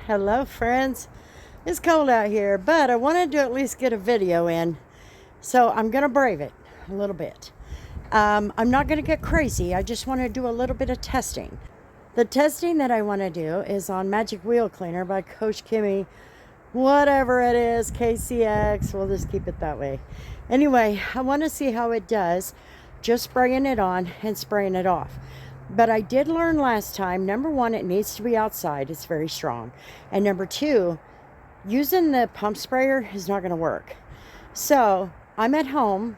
Hello friends. It's cold out here, but I wanted to at least get a video in, so I'm gonna brave it a little bit. I'm not gonna get crazy. I just want to do a little bit of testing. The testing that I want to do is on Magic Wheel Cleaner by Koch Chemie, whatever it is, KCX, we'll just keep it that way. Anyway, I want to see how it does just spraying it on and spraying it off. But I did learn last time, number one, it needs to be outside. It's very strong. And number two, using the pump sprayer is not going to work. So I'm at home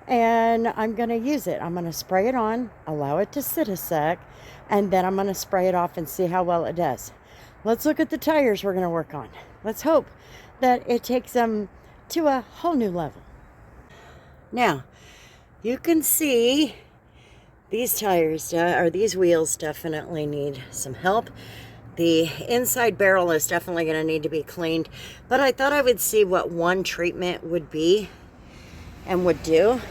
and I'm going to use it. I'm going to spray it on, allow it to sit a sec, and then I'm going to spray it off and see how well it does. Let's look at the tires we're going to work on. Let's hope that it takes them to a whole new level. Now, you can see these tires, or these wheels, definitely need some help. The inside barrel is definitely going to need to be cleaned, but I thought I would see what one treatment would be and would do.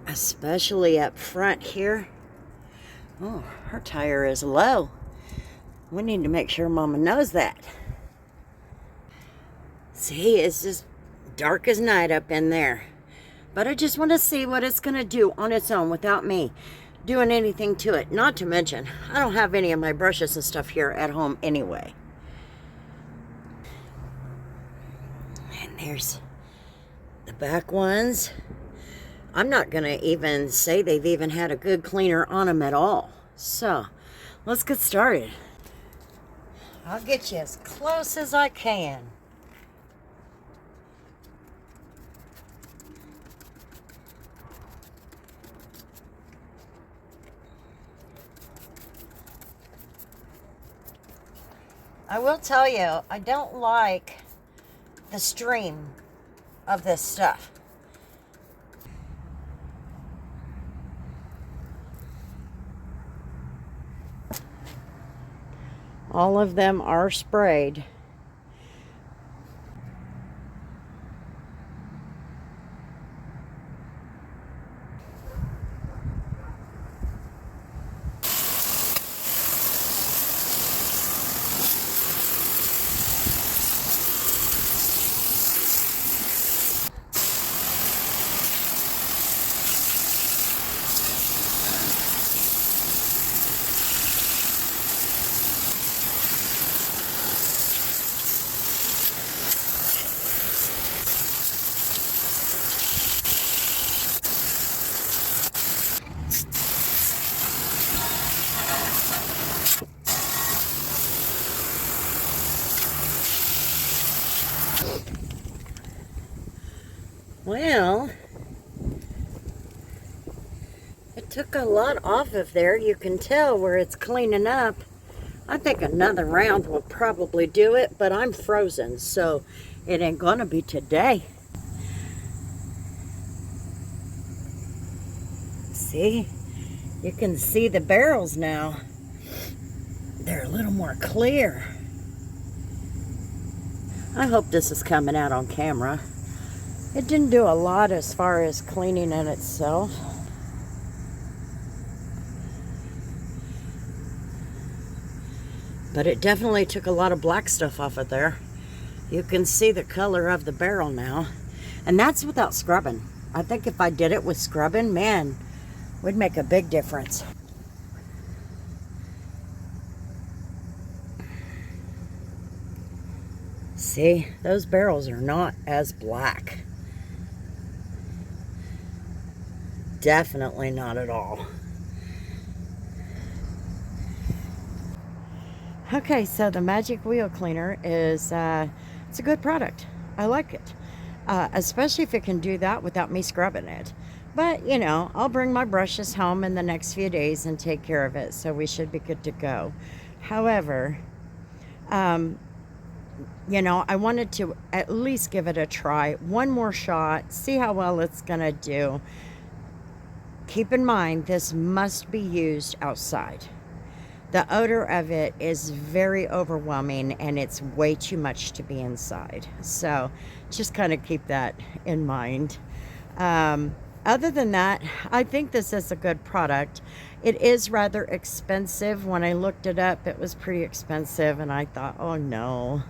Especially up front here. Oh, her tire is low. We need to make sure Mama knows that. See, it's just dark as night up in there. But I just want to see what it's going to do on its own without me doing anything to it. Not to mention, I don't have any of my brushes and stuff here at home anyway. And there's the back ones. I'm not going to even say they've even had a good cleaner on them at all. So, let's get started. I'll get you as close as I can. I will tell you, I don't like the stream of this stuff. All of them are sprayed. Well, it took a lot off of there. You can tell where it's cleaning up. I think another round will probably do it, but I'm frozen, so it ain't gonna be today. See? You can see the barrels now. They're a little more clear. I hope this is coming out on camera. It didn't do a lot as far as cleaning in itself. But it definitely took a lot of black stuff off of there. You can see the color of the barrel now. And that's without scrubbing. I think if I did it with scrubbing, man, would make a big difference. See, those barrels are not as black. Definitely not at all. Okay, so the Magic Wheel Cleaner is, it's a good product. I like it. Especially if it can do that without me scrubbing it. But, you know, I'll bring my brushes home in the next few days and take care of it. So we should be good to go. However, you know, I wanted to at least give it a try. One more shot. See how well it's going to do. Keep in mind, this must be used outside. The odor of it is very overwhelming and it's way too much to be inside. So just kind of keep that in mind. Other than that, I think this is a good product. It is rather expensive. When I looked it up, it was pretty expensive, and I thought, oh no.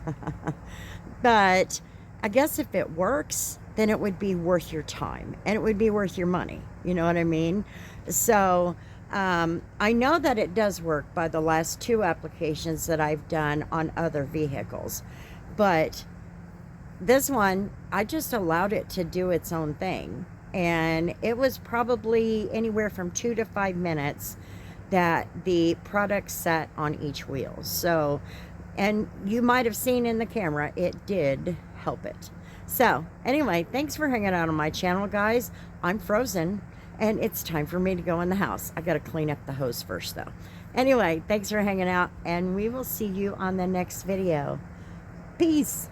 But I guess if it works, then it would be worth your time and it would be worth your money. You know what I mean? So I know that it does work by the last 2 applications that I've done on other vehicles. But this one, I just allowed it to do its own thing. And it was probably anywhere from 2 to 5 minutes that the product set on each wheel. So, and you might have seen in the camera, it did help it. So anyway, thanks for hanging out on my channel, guys. I'm frozen and it's time for me to go in the house. I got to clean up the hose first though. Anyway, thanks for hanging out, and we will see you on the next video. Peace.